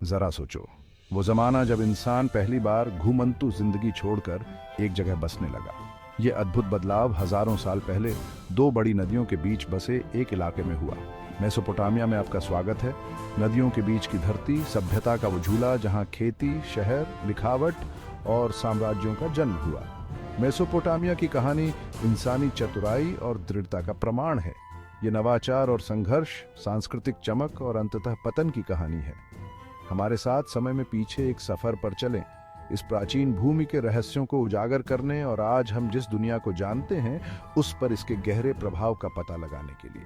जरा सोचो, वो जमाना जब इंसान पहली बार घुमंतु जिंदगी छोड़कर एक जगह बसने लगा। ये अद्भुत बदलाव हजारों साल पहले दो बड़ी नदियों के बीच बसे एक इलाके में हुआ। मेसोपोटामिया में आपका स्वागत है। नदियों के बीच की धरती, सभ्यता का वो झूला जहाँ खेती, शहर, लिखावट और साम्राज्यों का जन्म हुआ। मेसोपोटामिया की कहानी इंसानी चतुराई और दृढ़ता का प्रमाण है। ये नवाचार और संघर्ष, सांस्कृतिक चमक और अंततः पतन की कहानी है। हमारे साथ समय में पीछे एक सफर पर चलें, इस प्राचीन भूमि के रहस्यों को उजागर करने और आज हम जिस दुनिया को जानते हैं उस पर इसके गहरे प्रभाव का पता लगाने के लिए।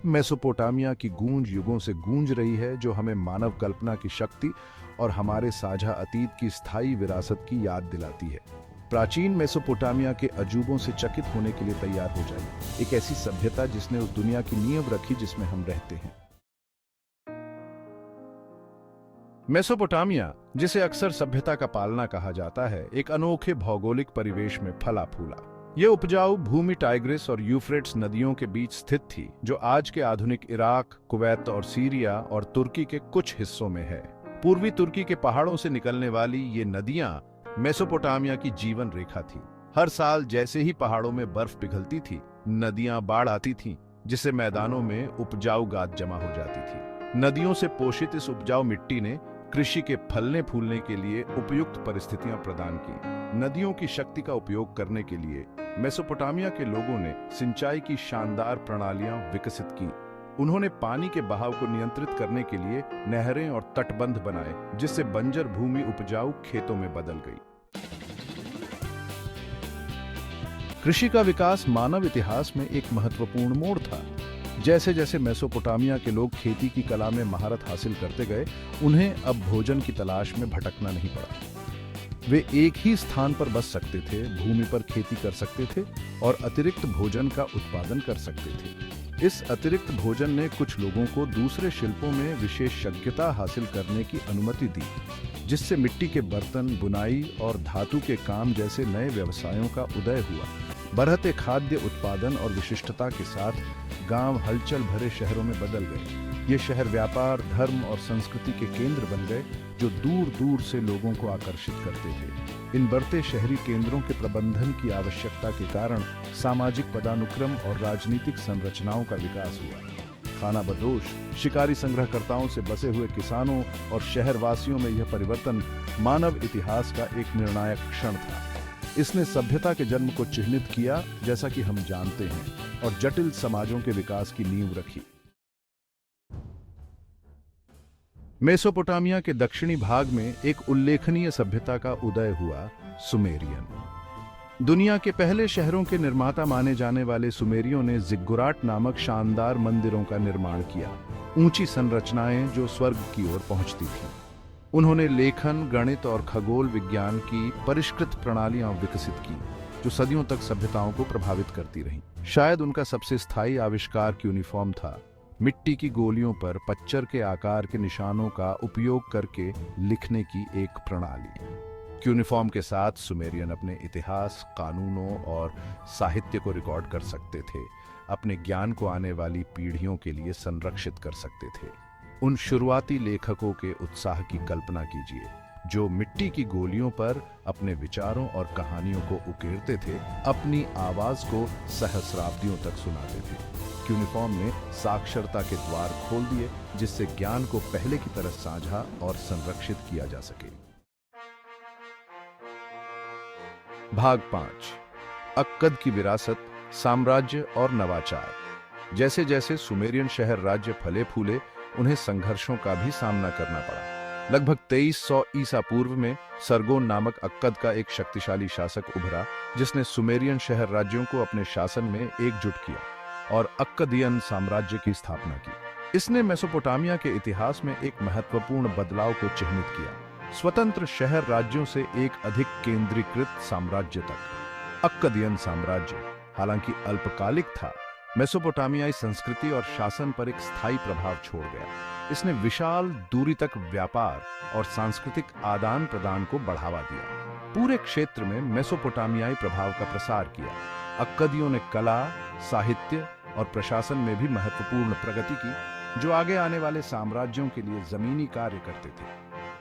मेसोपोटामिया की गूंज युगों से गूंज रही है, जो हमें मानव कल्पना की शक्ति और हमारे साझा अतीत की स्थायी विरासत की याद दिलाती है। प्राचीन मेसोपोटामिया के अजूबों से चकित होने के लिए तैयार हो जाइए। एक ऐसी सभ्यता जिसने उस दुनिया की नींव रखी जिसमें हम रहते हैं। मेसोपोटामिया, जिसे अक्सर सभ्यता का पालना कहा जाता है, एक अनोखे भौगोलिक परिवेश में फला फूला। यह उपजाऊ भूमि टाइग्रिस और यूफ्रेट्स नदियों के बीच स्थित थी, जो आज के आधुनिक इराक, कुवैत और सीरिया और तुर्की के कुछ हिस्सों में है। पूर्वी तुर्की के पहाड़ों से निकलने वाली ये नदियां मेसोपोटामिया की जीवन रेखा थी। हर साल जैसे ही पहाड़ों में बर्फ पिघलती थी, नदियां बाढ़ आती थीं, जिससे मैदानों में उपजाऊ गाद जमा हो जाती थी। नदियों से पोषित इस उपजाऊ मिट्टी ने कृषि के फलने फूलने के लिए उपयुक्त परिस्थितियां प्रदान की। नदियों की शक्ति का उपयोग करने के लिए मेसोपोटामिया के लोगों ने सिंचाई की शानदार प्रणालियां विकसित की। उन्होंने पानी के बहाव को नियंत्रित करने के लिए नहरें और तटबंध बनाए, जिससे बंजर भूमि उपजाऊ खेतों में बदल गई। कृषि का विकास मानव इतिहास में एक महत्वपूर्ण मोड़ था। जैसे जैसे मेसोपोटामिया के लोग खेती की कला में महारत हासिल करते गए, उन्हें अब भोजन की तलाश में भटकना नहीं पड़ा। वे एक ही स्थान पर बस सकते थे, भूमि पर खेती कर सकते थे और अतिरिक्त भोजन का उत्पादन कर सकते थे। इस अतिरिक्त भोजन ने कुछ लोगों को दूसरे शिल्पों में विशेषज्ञता हासिल करने की अनुमति दी, जिससे मिट्टी के बर्तन, बुनाई और धातु के काम जैसे नए व्यवसायों का उदय हुआ। बढ़ते खाद्य उत्पादन और विशिष्टता के साथ गांव हलचल भरे शहरों में बदल गए। ये शहर व्यापार, धर्म और संस्कृति के केंद्र बन गए, जो दूर दूर से लोगों को आकर्षित करते थे। इन बढ़ते शहरी केंद्रों के प्रबंधन की आवश्यकता के कारण सामाजिक पदानुक्रम और राजनीतिक संरचनाओं का विकास हुआ। खानाबदोश, शिकारी संग्रहकर्ताओं से बसे हुए किसानों और शहरवासियों में यह परिवर्तन मानव इतिहास का एक निर्णायक क्षण था। इसने सभ्यता के जन्म को चिह्नित किया, जैसा कि हम जानते हैं, और जटिल समाजों के विकास की नींव रखी। मेसोपोटामिया के दक्षिणी भाग में एक उल्लेखनीय सभ्यता का उदय हुआ, सुमेरियन। दुनिया के पहले शहरों के निर्माता माने जाने वाले सुमेरियों ने जिग्गुराट नामक शानदार मंदिरों का निर्माण किया, ऊंची संरचनाएं जो स्वर्ग की ओर पहुंचती थीं। उन्होंने लेखन, गणित और खगोल विज्ञान की परिष्कृत प्रणालियां विकसित की, जो सदियों तक सभ्यताओं को प्रभावित करती रहीं। शायद उनका सबसे स्थायी आविष्कार क्यूनिफॉर्म था, मिट्टी की गोलियों पर पच्चर के आकार के निशानों का उपयोग करके लिखने की एक प्रणाली। क्यूनिफॉर्म के साथ सुमेरियन अपने इतिहास, कानूनों और साहित्य को रिकॉर्ड कर सकते थे, अपने ज्ञान को आने वाली पीढ़ियों के लिए संरक्षित कर सकते थे। उन शुरुआती लेखकों के उत्साह की कल्पना कीजिए, जो मिट्टी की गोलियों पर अपने विचारों और कहानियों को उकेरते थे, अपनी आवाज को सहस्राब्दियों तक सुनाते थे। क्यूनिफॉर्म ने साक्षरता के द्वार खोल दिए, जिससे ज्ञान को पहले की तरह साझा और संरक्षित किया जा सके। भाग 5, अक्कद की विरासत, साम्राज्य और नवाचार। जैसे जैसे सुमेरियन शहर राज्य फले फूले, उन्हें संघर्षों का भी सामना करना पड़ा। लगभग 2300 ईसा पूर्व में सरगोन नामक अक्कद का एक शक्तिशाली शासक उभरा, जिसने सुमेरियन शहर राज्यों को अपने शासन में एकजुट किया और अक्कदियन साम्राज्य की स्थापना की। इसने मेसोपोटामिया के इतिहास में एक महत्वपूर्ण बदलाव को चिह्नित किया, स्वतंत्र शहर राज्यों से एक अधिक केंद्रीकृत साम्राज्य तक। अक्कदियन साम्राज्य हालांकि अल्पकालिक था, मेसोपोटामियाई संस्कृति और शासन पर एक स्थायी प्रभाव छोड़ गया। इसने विशाल दूरी तक व्यापार और सांस्कृतिक आदान प्रदान को बढ़ावा दिया। पूरे क्षेत्र में मेसोपोटामियाई प्रभाव का प्रसार किया। अक्कदियों ने कला, साहित्य और प्रशासन में भी महत्वपूर्ण प्रगति की। जो आगे आने वाले साम्राज्यों के लिए जमीनी कार्य करते थे।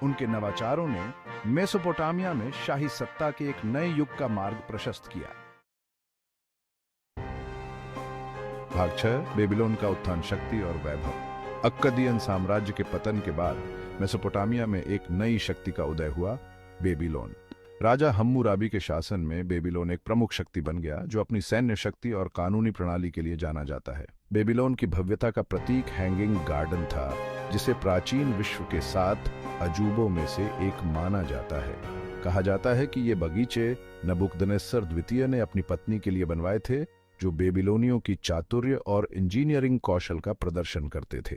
उनके नवाचारों ने मेसोपोटामिया में शाही सत्ता के एक नए युग का मार्ग प्रशस्त किया। भाग 6, बेबीलोन का उत्थान, शक्ति और वैभव। अक्कदियन साम्राज्य के पतन के बाद मेसोपोटामिया में एक नई शक्ति का उदय हुआ, बेबीलोन। राजा हम्मुराबी के शासन में बेबीलोन एक प्रमुख शक्ति बन गया, जो अपनी सैन्य शक्ति और कानूनी प्रणाली के लिए जाना जाता है। बेबीलोन की भव्यता का प्रतीक हैंगिंग गार्डन था, जिसे प्राचीन विश्व के 7 अजूबों में से एक माना जाता है। कहा जाता है कि ये बगीचे नबुकदनेस्सर द्वितीय ने अपनी पत्नी के लिए बनवाए थे, जो बेबीलोनियों की चातुर्य और इंजीनियरिंग कौशल का प्रदर्शन करते थे।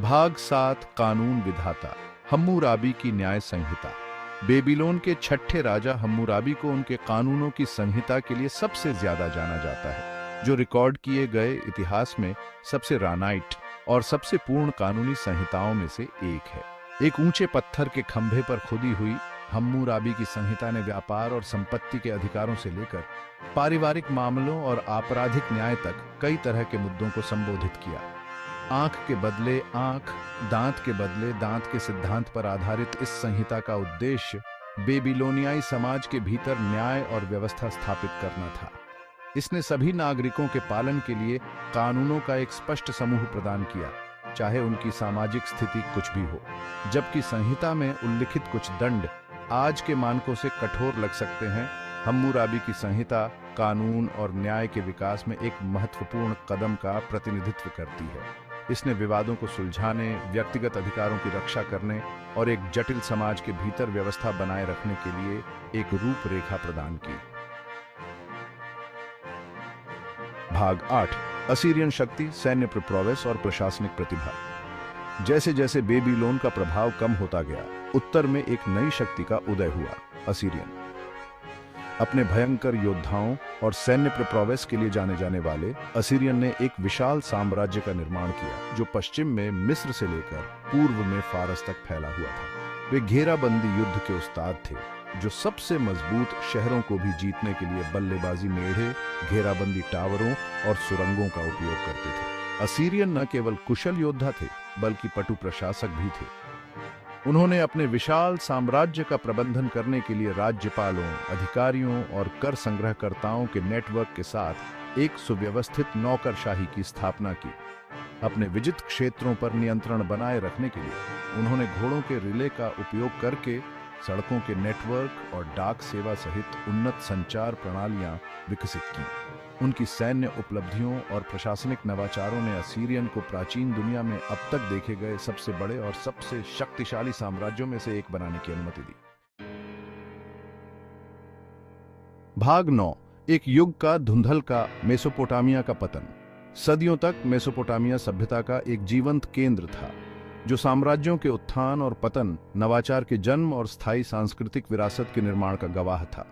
भाग 7, कानून विधाता, हम्मुराबी की न्याय संहिता। बेबीलोन के छठे राजा हम्मुराबी को उनके कानूनों की संहिता के लिए सबसे ज्यादा जाना जाता है, जो रिकॉर्ड किए गए इतिहास में सबसे रानाइट और सबसे पूर्ण कानूनी संहिताओं में से एक है। एक ऊंचे पत्थर के खंभे पर खुदी हुई हम्मुराबी की संहिता ने व्यापार और संपत्ति के अधिकारों से लेकर पारिवारिक मामलों और आपराधिक न्याय तक कई तरह के मुद्दों को संबोधित किया। आंख के बदले आंख, दांत के बदले दांत के सिद्धांत पर आधारित इस संहिता का उद्देश्य बेबीलोनियाई समाज के भीतर न्याय और व्यवस्था स्थापित करना था। इसने सभी नागरिकों के पालन के लिए कानूनों का एक स्पष्ट समूह प्रदान किया, चाहे उनकी सामाजिक स्थिति कुछ भी हो। जबकि संहिता में उल्लिखित कुछ दंड आज के मानकों से कठोर लग सकते हैं, हम्मुराबी की संहिता कानून और न्याय के विकास में एक महत्वपूर्ण कदम का प्रतिनिधित्व करती है। इसने विवादों को सुलझाने, व्यक्तिगत अधिकारों की रक्षा करने और एक जटिल समाज के भीतर व्यवस्था बनाए रखने के लिए एक रूपरेखा प्रदान की। भाग 8, असीरियन शक्ति, सैन्य प्रप्रोवेस और प्रशासनिक प्रतिभा। जैसे जैसे बेबीलोन का प्रभाव कम होता गया, उत्तर में एक नई शक्ति का उदय हुआ, असीरियन। अपने भयंकर योद्धाओं और सैन्य प्रप्रोवेस के लिए जाने जाने वाले असीरियन ने एक विशाल साम्राज्य का निर्माण किया, जो पश्चिम में मिस्र से लेकर पूर्व में फारस तक फैला हुआ था। वे घेराबंदी युद्ध के उस्ताद थे, जो सबसे मजबूत शहरों को भी जीतने के लिए बल्लेबाजी मेढ़े, घेराबंदी टावरों और सुरंगों का उपयोग करते थे। असीरियन न केवल कुशल योद्धा थे, बल्कि पटु प्रशासक भी थे। उन्होंने अपने विशाल साम्राज्य का प्रबंधन करने के लिए राज्यपालों, अधिकारियों और कर संग्रहकर्ताओं के नेटवर्क के साथ एक सुव्यवस्थित नौकरशाही की स्थापना की। अपने विजित क्षेत्रों पर नियंत्रण बनाए रखने के लिए उन्होंने घोड़ों के रिले का उपयोग करके सड़कों के नेटवर्क और डाक सेवा सहित उन्नत संचार प्रणालियां विकसित की। उनकी सैन्य उपलब्धियों और प्रशासनिक नवाचारों ने असीरियन को प्राचीन दुनिया में अब तक देखे गए सबसे बड़े और सबसे शक्तिशाली साम्राज्यों में से एक बनाने की अनुमति दी। भाग 9, एक युग का धुंधल का मेसोपोटामिया का पतन। सदियों तक मेसोपोटामिया सभ्यता का एक जीवंत केंद्र था, जो साम्राज्यों के उत्थान और पतन, नवाचार के जन्म और स्थायी सांस्कृतिक विरासत के निर्माण का गवाह था।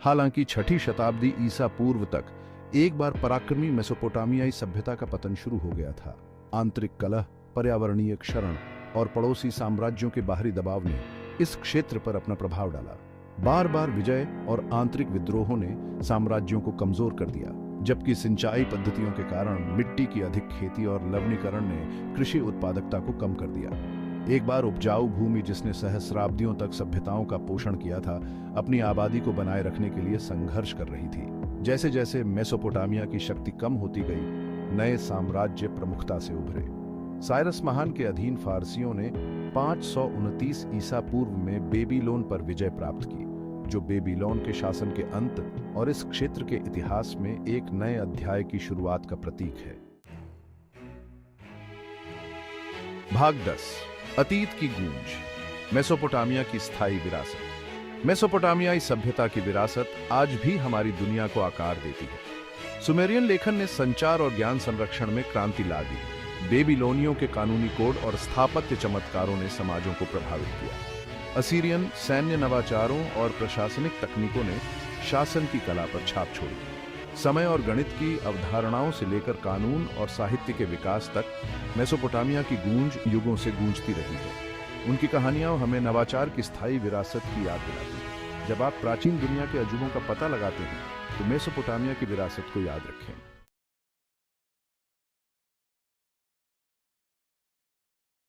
हालांकि 6ठी शताब्दी ईसा पूर्व तक एक बार पराक्रमी मेसोपोटामियाई सभ्यता का पतन शुरू हो गया था। आंतरिक कलह, पर्यावरणीय क्षरण और पड़ोसी साम्राज्यों के बाहरी दबाव ने इस क्षेत्र पर अपना प्रभाव डाला। बार बार विजय और आंतरिक विद्रोहों ने साम्राज्यों को कमजोर कर दिया, जबकि सिंचाई पद्धतियों के कारण मिट्टी की अधिक खेती और लवणीकरण ने कृषि उत्पादकता को कम कर दिया। एक बार उपजाऊ भूमि, जिसने सहस्राब्दियों तक सभ्यताओं का पोषण किया था, अपनी आबादी को बनाए रखने के लिए संघर्ष कर रही थी। जैसे जैसे मेसोपोटामिया की शक्ति कम होती गई, नए साम्राज्य प्रमुखता से उभरे। साइरस महान के अधीन फारसियों ने 529 ईसा पूर्व में बेबीलोन पर विजय प्राप्त की, जो बेबीलोन के शासन के अंत और इस क्षेत्र के इतिहास में एक नए अध्याय की शुरुआत का प्रतीक है। भाग 10, अतीत की गूंज, मेसोपोटामिया की स्थायी विरासत। मेसोपोटामियाई सभ्यता की विरासत आज भी हमारी दुनिया को आकार देती है। सुमेरियन लेखन ने संचार और ज्ञान संरक्षण में क्रांति ला दी। बेबीलोनियों के कानूनी कोड और स्थापत्य चमत्कारों ने समाजों को प्रभावित किया। असीरियन सैन्य नवाचारों और प्रशासनिक तकनीकों ने शासन की कला पर छाप छोड़ी। समय और गणित की अवधारणाओं से लेकर कानून और साहित्य के विकास तक मेसोपोटामिया की गूंज युगों से गूंजती रही है। उनकी कहानियां हमें नवाचार की स्थायी विरासत की याद दिलाती हैं। जब आप प्राचीन दुनिया के अजूबों का पता लगाते हैं, तो मेसोपोटामिया की विरासत को याद रखें।